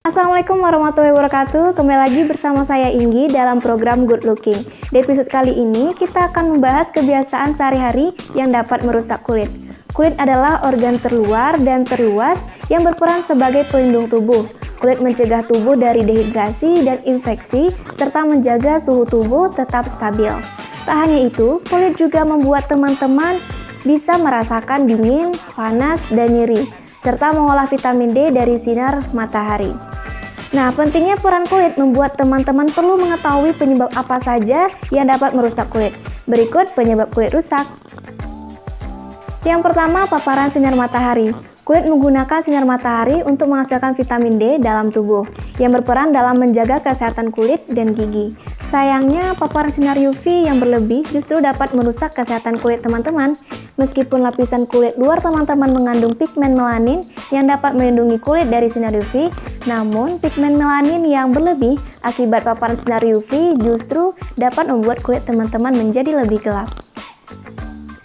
Assalamualaikum warahmatullahi wabarakatuh. Kembali lagi bersama saya Inggi dalam program Good Looking. Di episode kali ini kita akan membahas kebiasaan sehari-hari yang dapat merusak kulit. Kulit adalah organ terluar dan terluas yang berperan sebagai pelindung tubuh. Kulit mencegah tubuh dari dehidrasi dan infeksi serta menjaga suhu tubuh tetap stabil. Tak hanya itu, kulit juga membuat teman-teman bisa merasakan dingin, panas, dan nyeri, serta mengolah vitamin D dari sinar matahari. Nah, pentingnya peran kulit membuat teman-teman perlu mengetahui penyebab apa saja yang dapat merusak kulit. Berikut penyebab kulit rusak. Yang pertama, paparan sinar matahari. Kulit menggunakan sinar matahari untuk menghasilkan vitamin D dalam tubuh, yang berperan dalam menjaga kesehatan kulit dan gigi. Sayangnya, paparan sinar UV yang berlebih justru dapat merusak kesehatan kulit teman-teman. Meskipun lapisan kulit luar teman-teman mengandung pigmen melanin yang dapat melindungi kulit dari sinar UV, namun pigmen melanin yang berlebih akibat paparan sinar UV justru dapat membuat kulit teman-teman menjadi lebih gelap.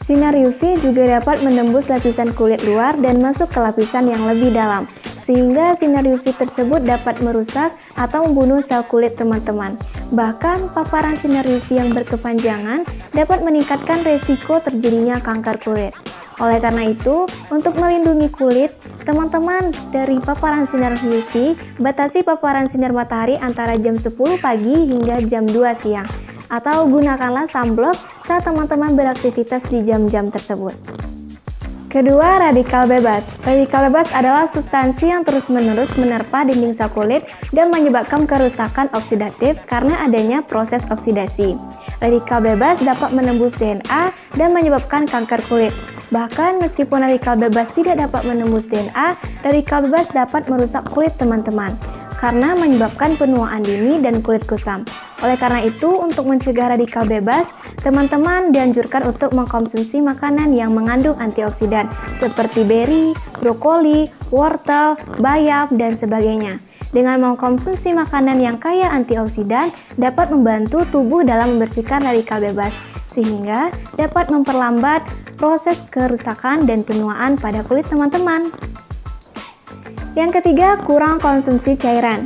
Sinar UV juga dapat menembus lapisan kulit luar dan masuk ke lapisan yang lebih dalam, sehingga sinar UV tersebut dapat merusak atau membunuh sel kulit teman-teman. Bahkan, paparan sinar UV yang berkepanjangan dapat meningkatkan resiko terjadinya kanker kulit. Oleh karena itu, untuk melindungi kulit teman-teman dari paparan sinar UV, batasi paparan sinar matahari antara jam 10 pagi hingga jam 2 siang. Atau gunakanlah sunblock saat teman-teman beraktivitas di jam-jam tersebut. Kedua, radikal bebas. Radikal bebas adalah substansi yang terus-menerus menerpa dinding sel kulit dan menyebabkan kerusakan oksidatif karena adanya proses oksidasi. Radikal bebas dapat menembus DNA dan menyebabkan kanker kulit. Bahkan meskipun radikal bebas tidak dapat menembus DNA, radikal bebas dapat merusak kulit teman-teman karena menyebabkan penuaan dini dan kulit kusam. Oleh karena itu, untuk mencegah radikal bebas, teman-teman dianjurkan untuk mengkonsumsi makanan yang mengandung antioksidan seperti beri, brokoli, wortel, bayam, dan sebagainya. Dengan mengkonsumsi makanan yang kaya antioksidan dapat membantu tubuh dalam membersihkan radikal bebas, sehingga dapat memperlambat proses kerusakan dan penuaan pada kulit teman-teman. Yang ketiga, kurang konsumsi cairan.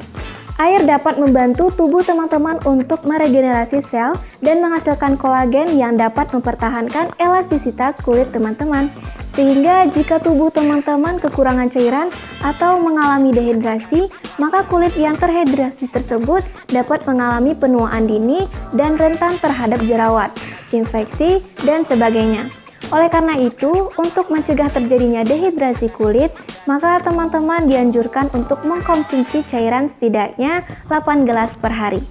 Air dapat membantu tubuh teman-teman untuk meregenerasi sel dan menghasilkan kolagen yang dapat mempertahankan elastisitas kulit teman-teman. Sehingga jika tubuh teman-teman kekurangan cairan atau mengalami dehidrasi, maka kulit yang terhidrasi tersebut dapat mengalami penuaan dini dan rentan terhadap jerawat, infeksi, dan sebagainya. Oleh karena itu, untuk mencegah terjadinya dehidrasi kulit, maka teman-teman dianjurkan untuk mengkonsumsi cairan setidaknya 8 gelas per hari.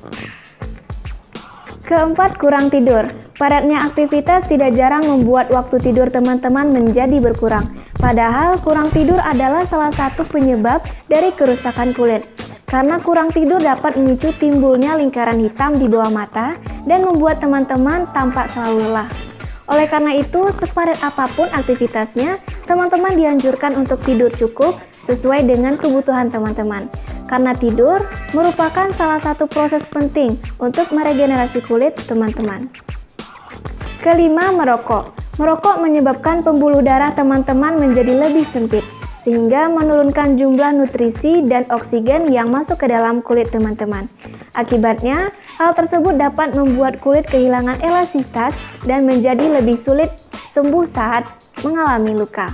Keempat, kurang tidur. Padatnya aktivitas tidak jarang membuat waktu tidur teman-teman menjadi berkurang. Padahal kurang tidur adalah salah satu penyebab dari kerusakan kulit. Karena kurang tidur dapat memicu timbulnya lingkaran hitam di bawah mata dan membuat teman-teman tampak selalu lelah. Oleh karena itu, sepadat apapun aktivitasnya, teman-teman dianjurkan untuk tidur cukup sesuai dengan kebutuhan teman-teman. Karena tidur merupakan salah satu proses penting untuk meregenerasi kulit teman-teman. Kelima, merokok. Merokok menyebabkan pembuluh darah teman-teman menjadi lebih sempit, sehingga menurunkan jumlah nutrisi dan oksigen yang masuk ke dalam kulit teman-teman. Akibatnya, hal tersebut dapat membuat kulit kehilangan elastisitas dan menjadi lebih sulit sembuh saat mengalami luka.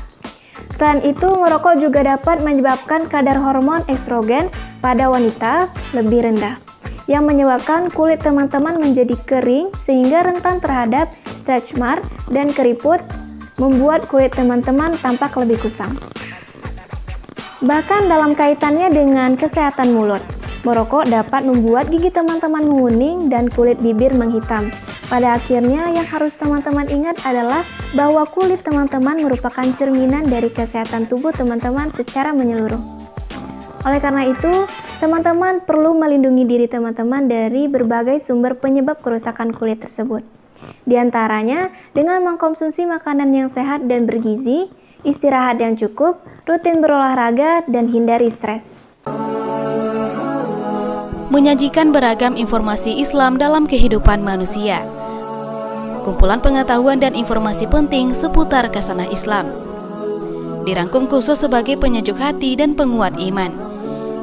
Selain itu, merokok juga dapat menyebabkan kadar hormon estrogen pada wanita lebih rendah, yang menyebabkan kulit teman-teman menjadi kering sehingga rentan terhadap stretch mark dan keriput, membuat kulit teman-teman tampak lebih kusam. Bahkan dalam kaitannya dengan kesehatan mulut, merokok dapat membuat gigi teman-teman menguning dan kulit bibir menghitam. Pada akhirnya, yang harus teman-teman ingat adalah bahwa kulit teman-teman merupakan cerminan dari kesehatan tubuh teman-teman secara menyeluruh. Oleh karena itu, teman-teman perlu melindungi diri teman-teman dari berbagai sumber penyebab kerusakan kulit tersebut. Di antaranya, dengan mengkonsumsi makanan yang sehat dan bergizi, istirahat yang cukup, rutin berolahraga, dan hindari stres. Menyajikan beragam informasi Islam dalam kehidupan manusia. Kumpulan pengetahuan dan informasi penting seputar kasanah Islam. Dirangkum khusus sebagai penyejuk hati dan penguat iman.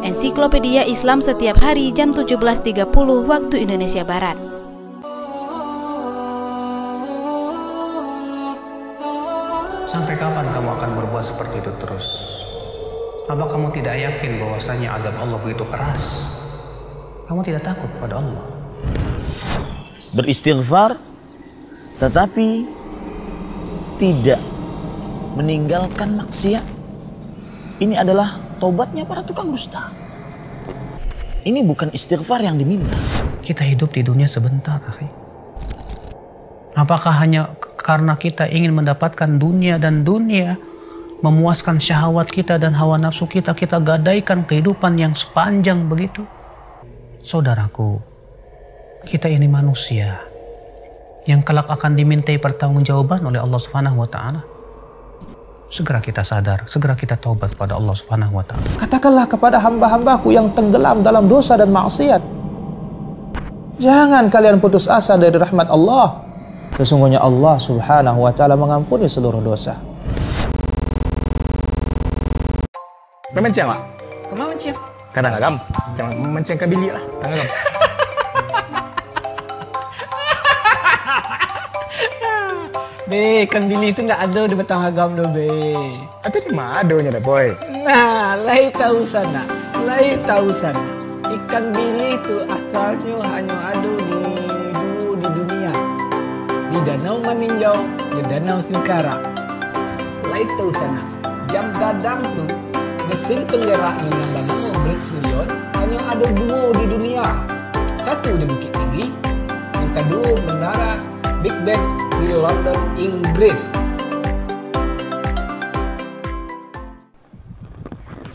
Ensiklopedia Islam setiap hari jam 17.30 waktu Indonesia Barat. Sampai kapan kamu akan berbuat seperti itu terus? Apa kamu tidak yakin bahwasanya azab Allah begitu keras? Kamu tidak takut pada Allah? Beristighfar tetapi tidak meninggalkan maksiat. Ini adalah tobatnya para tukang dusta. Ini bukan istighfar yang diminta. Kita hidup di dunia sebentar, akhi. Apakah hanya karena kita ingin mendapatkan dunia dan dunia memuaskan syahwat kita dan hawa nafsu kita, kita gadaikan kehidupan yang sepanjang begitu? Saudaraku, kita ini manusia yang kelak akan dimintai pertanggungjawaban oleh Allah Subhanahu wa taala. Segera kita sadar, segera kita taubat kepada Allah Subhanahu wa taala. Katakanlah kepada hamba-hambaku yang tenggelam dalam dosa dan maksiat, jangan kalian putus asa dari rahmat Allah. Sesungguhnya Allah Subhanahu wa taala mengampuni seluruh dosa. Memenceng lah. Kemana menceng? Kata ngagam. Jangan memenceng ke bili lah. Tanggam. Be, kan bili itu nggak ada di batang agam do be. Atau di madonya deh boy. Nah, lai tahu sana. Ikan bili itu asalnya hanya ada di dunia. Di danau meninjau, di danau Singkara. Lai tahu sana. Jam gadang tuh mesin penggerak yang bernama Brexilion hanya ada 2 di dunia. Satu di Bukit Tinggi, yang kedua menara Big Ben di London, Inggris.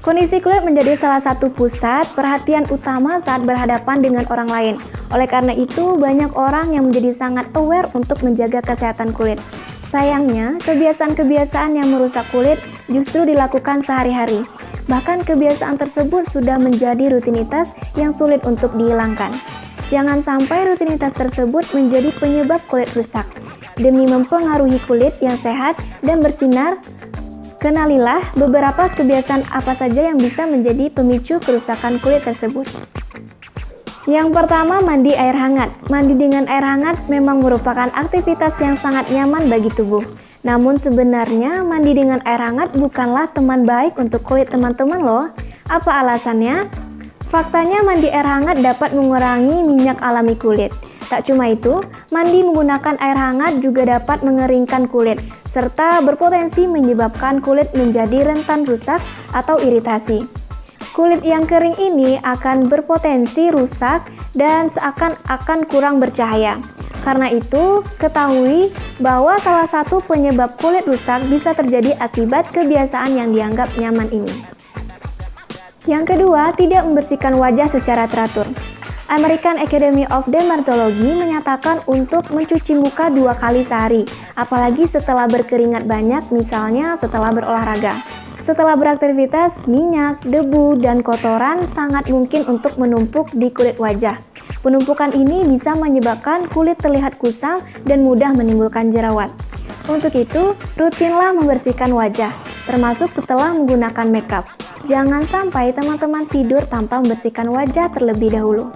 Kondisi kulit menjadi salah satu pusat perhatian utama saat berhadapan dengan orang lain. Oleh karena itu, banyak orang yang menjadi sangat aware untuk menjaga kesehatan kulit. Sayangnya, kebiasaan-kebiasaan yang merusak kulit justru dilakukan sehari-hari. Bahkan kebiasaan tersebut sudah menjadi rutinitas yang sulit untuk dihilangkan. Jangan sampai rutinitas tersebut menjadi penyebab kulit rusak. Demi mempengaruhi kulit yang sehat dan bersinar, kenalilah beberapa kebiasaan apa saja yang bisa menjadi pemicu kerusakan kulit tersebut. Yang pertama, mandi air hangat. Mandi dengan air hangat memang merupakan aktivitas yang sangat nyaman bagi tubuh. Namun sebenarnya mandi dengan air hangat bukanlah teman baik untuk kulit teman-teman loh. Apa alasannya? Faktanya mandi air hangat dapat mengurangi minyak alami kulit. Tak cuma itu, mandi menggunakan air hangat juga dapat mengeringkan kulit, serta berpotensi menyebabkan kulit menjadi rentan rusak atau iritasi. Kulit yang kering ini akan berpotensi rusak dan seakan-akan kurang bercahaya. Karena itu, ketahui bahwa salah satu penyebab kulit rusak bisa terjadi akibat kebiasaan yang dianggap nyaman ini. Yang kedua, tidak membersihkan wajah secara teratur. American Academy of Dermatology menyatakan untuk mencuci muka 2 kali sehari, apalagi setelah berkeringat banyak, misalnya setelah berolahraga. Setelah beraktivitas, minyak, debu, dan kotoran sangat mungkin untuk menumpuk di kulit wajah. Penumpukan ini bisa menyebabkan kulit terlihat kusam dan mudah menimbulkan jerawat. Untuk itu, rutinlah membersihkan wajah, termasuk setelah menggunakan makeup. Jangan sampai teman-teman tidur tanpa membersihkan wajah terlebih dahulu.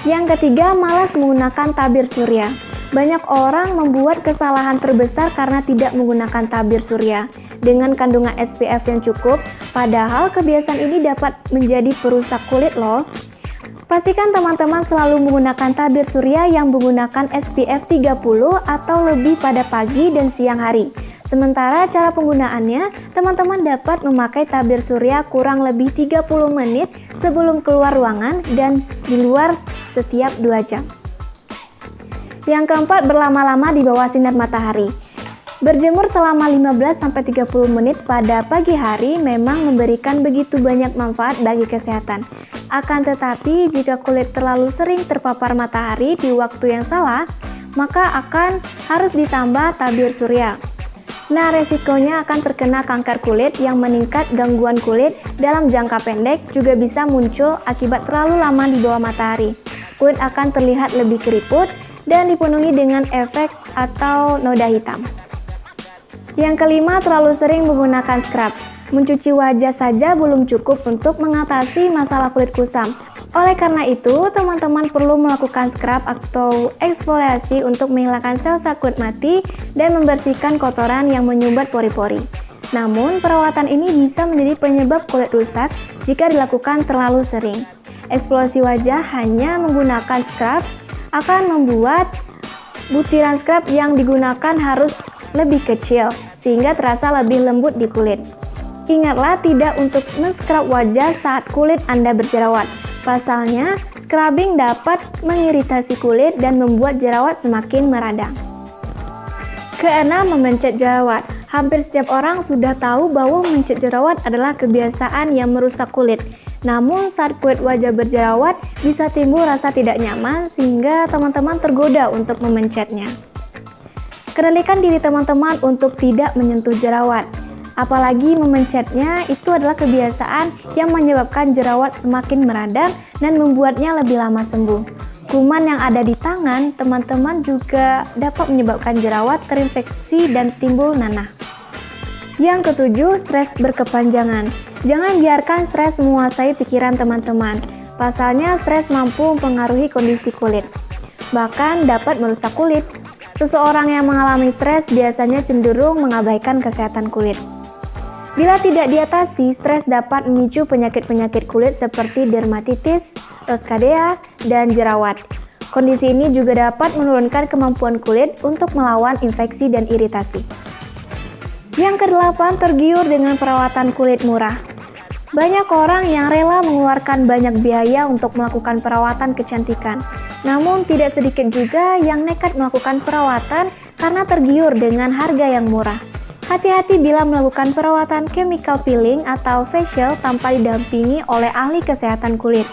Yang ketiga, malas menggunakan tabir surya. Banyak orang membuat kesalahan terbesar karena tidak menggunakan tabir surya dengan kandungan SPF yang cukup, padahal kebiasaan ini dapat menjadi perusak kulit loh. Pastikan teman-teman selalu menggunakan tabir surya yang menggunakan SPF 30 atau lebih pada pagi dan siang hari. Sementara cara penggunaannya, teman-teman dapat memakai tabir surya kurang lebih 30 menit sebelum keluar ruangan dan di luar setiap 2 jam. Yang keempat, berlama-lama di bawah sinar matahari. Berjemur selama 15-30 menit pada pagi hari memang memberikan begitu banyak manfaat bagi kesehatan. Akan tetapi, jika kulit terlalu sering terpapar matahari di waktu yang salah, maka akan harus ditambah tabir surya. Nah, resikonya akan terkena kanker kulit yang meningkat. Gangguan kulit dalam jangka pendek juga bisa muncul akibat terlalu lama di bawah matahari. Kulit akan terlihat lebih keriput dan dipenuhi dengan efek atau noda hitam. Yang kelima, terlalu sering menggunakan scrub. Mencuci wajah saja belum cukup untuk mengatasi masalah kulit kusam. Oleh karena itu, teman-teman perlu melakukan scrub atau eksfoliasi untuk menghilangkan sel-sel kulit mati dan membersihkan kotoran yang menyumbat pori-pori. Namun, perawatan ini bisa menjadi penyebab kulit rusak jika dilakukan terlalu sering. Eksfoliasi wajah hanya menggunakan scrub akan membuat butiran scrub yang digunakan harus lebih kecil, sehingga terasa lebih lembut di kulit. Ingatlah tidak untuk men-scrub wajah saat kulit Anda berjerawat. Pasalnya, scrubbing dapat mengiritasi kulit dan membuat jerawat semakin meradang. Keenam, memencet jerawat. Hampir setiap orang sudah tahu bahwa memencet jerawat adalah kebiasaan yang merusak kulit. Namun, saat kulit wajah berjerawat, bisa timbul rasa tidak nyaman sehingga teman-teman tergoda untuk memencetnya. Kendalikan diri teman-teman untuk tidak menyentuh jerawat. Apalagi memencetnya itu adalah kebiasaan yang menyebabkan jerawat semakin meradang dan membuatnya lebih lama sembuh. Kuman yang ada di tangan teman-teman juga dapat menyebabkan jerawat terinfeksi dan timbul nanah. Yang ketujuh, stres berkepanjangan. Jangan biarkan stres menguasai pikiran teman-teman. Pasalnya, stres mampu mempengaruhi kondisi kulit, bahkan dapat merusak kulit. Seseorang yang mengalami stres biasanya cenderung mengabaikan kesehatan kulit. Bila tidak diatasi, stres dapat memicu penyakit-penyakit kulit seperti dermatitis, rosacea, dan jerawat. Kondisi ini juga dapat menurunkan kemampuan kulit untuk melawan infeksi dan iritasi. Yang kedelapan, tergiur dengan perawatan kulit murah. Banyak orang yang rela mengeluarkan banyak biaya untuk melakukan perawatan kecantikan. Namun tidak sedikit juga yang nekat melakukan perawatan karena tergiur dengan harga yang murah. Hati-hati bila melakukan perawatan chemical peeling atau facial tanpa didampingi oleh ahli kesehatan kulit.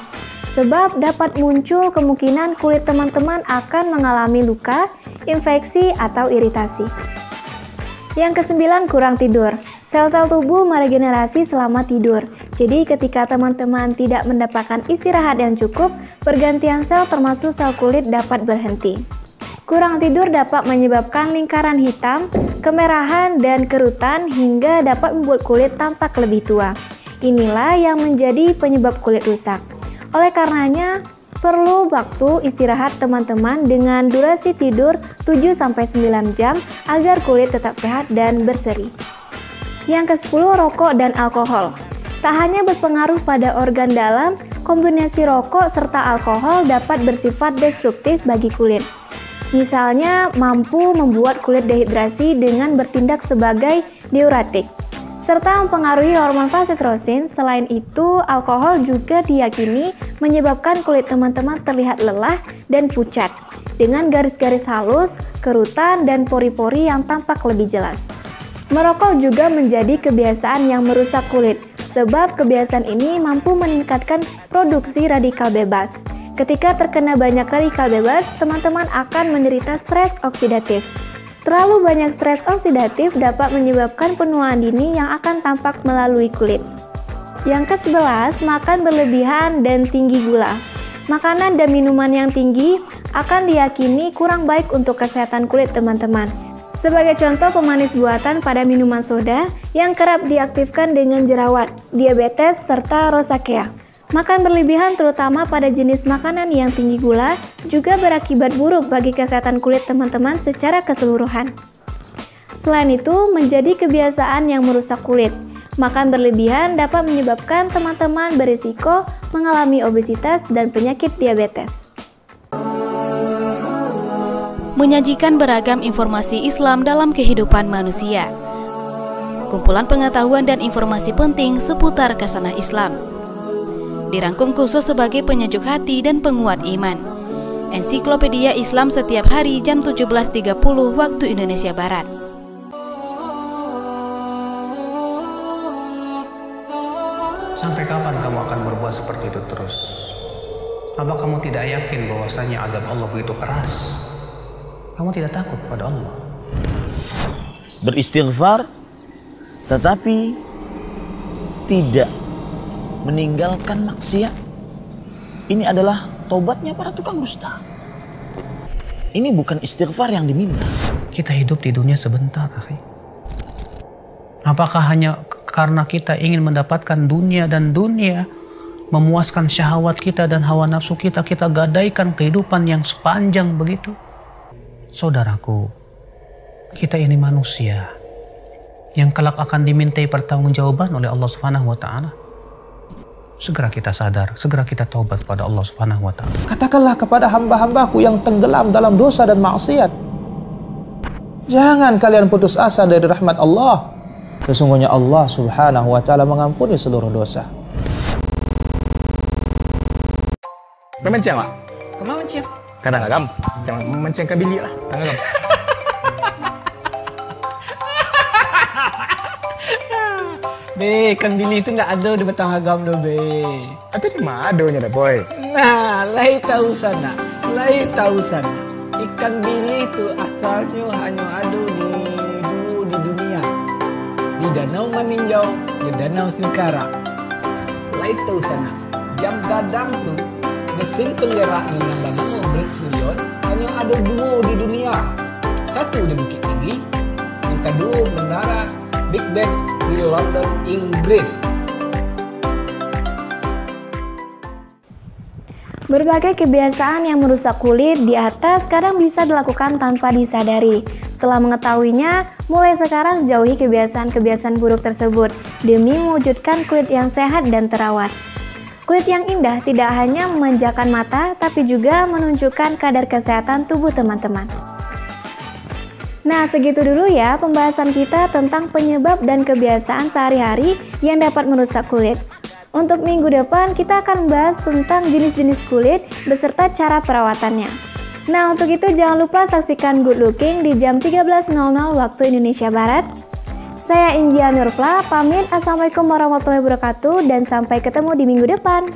Sebab dapat muncul kemungkinan kulit teman-teman akan mengalami luka, infeksi, atau iritasi. Yang kesembilan, kurang tidur. Sel-sel tubuh meregenerasi selama tidur. Jadi ketika teman-teman tidak mendapatkan istirahat yang cukup, pergantian sel termasuk sel kulit dapat berhenti. Kurang tidur dapat menyebabkan lingkaran hitam, kemerahan, dan kerutan hingga dapat membuat kulit tampak lebih tua. Inilah yang menjadi penyebab kulit rusak. Oleh karenanya, perlu waktu istirahat teman-teman dengan durasi tidur 7-9 jam agar kulit tetap sehat dan berseri. Yang ke-10, rokok dan alkohol. Tak hanya berpengaruh pada organ dalam, kombinasi rokok serta alkohol dapat bersifat destruktif bagi kulit. Misalnya, mampu membuat kulit dehidrasi dengan bertindak sebagai diuretik, serta mempengaruhi hormon vasopressin. Selain itu, alkohol juga diyakini menyebabkan kulit teman-teman terlihat lelah dan pucat, dengan garis-garis halus, kerutan, dan pori-pori yang tampak lebih jelas. Merokok juga menjadi kebiasaan yang merusak kulit, sebab kebiasaan ini mampu meningkatkan produksi radikal bebas. Ketika terkena banyak radikal bebas, teman-teman akan menderita stres oksidatif. Terlalu banyak stres oksidatif dapat menyebabkan penuaan dini yang akan tampak melalui kulit. Yang ke-11, makan berlebihan dan tinggi gula. Makanan dan minuman yang tinggi akan diyakini kurang baik untuk kesehatan kulit teman-teman. Sebagai contoh, pemanis buatan pada minuman soda yang kerap diaktifkan dengan jerawat, diabetes, serta rosacea. Makan berlebihan terutama pada jenis makanan yang tinggi gula juga berakibat buruk bagi kesehatan kulit teman-teman secara keseluruhan. Selain itu, menjadi kebiasaan yang merusak kulit. Makan berlebihan dapat menyebabkan teman-teman berisiko mengalami obesitas dan penyakit diabetes. Menyajikan beragam informasi Islam dalam kehidupan manusia. Kumpulan pengetahuan dan informasi penting seputar kasanah Islam. Dirangkum khusus sebagai penyejuk hati dan penguat iman. Ensiklopedia Islam setiap hari jam 17.30 waktu Indonesia Barat. Sampai kapan kamu akan berbuat seperti itu terus? Apa kamu tidak yakin bahwasanya azab Allah begitu keras? Kamu tidak takut pada Allah? Beristighfar, tetapi tidak meninggalkan maksiat. Ini adalah tobatnya para tukang dusta. Ini bukan istighfar yang diminta. Kita hidup di dunia sebentar, akhi. Apakah hanya karena kita ingin mendapatkan dunia dan dunia, memuaskan syahwat kita dan hawa nafsu kita, kita gadaikan kehidupan yang sepanjang begitu. Saudaraku, kita ini manusia yang kelak akan dimintai pertanggungjawaban oleh Allah Subhanahu wa Ta'ala. Segera kita sadar, segera kita taubat kepada Allah Subhanahu wa Ta'ala. Katakanlah kepada hamba-hambaku yang tenggelam dalam dosa dan maksiat, jangan kalian putus asa dari rahmat Allah. Sesungguhnya Allah Subhanahu wa Ta'ala mengampuni seluruh dosa. Menceng lah. Kemana menceng? Kata agam, jangan menceng ke bilik lah. Tangga agam. Be, kan bili itu nggak ada di batang agam do be. Atau di mana adanya boy? Nah, lai tahu sana. Ikan bili itu asalnya hanya ada di dunia. Di danau meninjau, di danau Singkara. Lai tahu sana. Jam gadang tuh mesin penggerak yang bernama Brexilion hanya ada 2 di dunia. Satu di Bukit Tinggi, yang kedua menara Big Ben di London, Inggris. Berbagai kebiasaan yang merusak kulit di atas kadang bisa dilakukan tanpa disadari. Setelah mengetahuinya, mulai sekarang jauhi kebiasaan-kebiasaan buruk tersebut demi mewujudkan kulit yang sehat dan terawat. Kulit yang indah tidak hanya memanjakan mata, tapi juga menunjukkan kadar kesehatan tubuh teman-teman. Nah, segitu dulu ya pembahasan kita tentang penyebab dan kebiasaan sehari-hari yang dapat merusak kulit. Untuk minggu depan, kita akan membahas tentang jenis-jenis kulit beserta cara perawatannya. Nah, untuk itu jangan lupa saksikan Good Looking di jam 13.00 waktu Indonesia Barat. Saya Ingia Nurfla, pamit. Assalamualaikum warahmatullahi wabarakatuh dan sampai ketemu di minggu depan.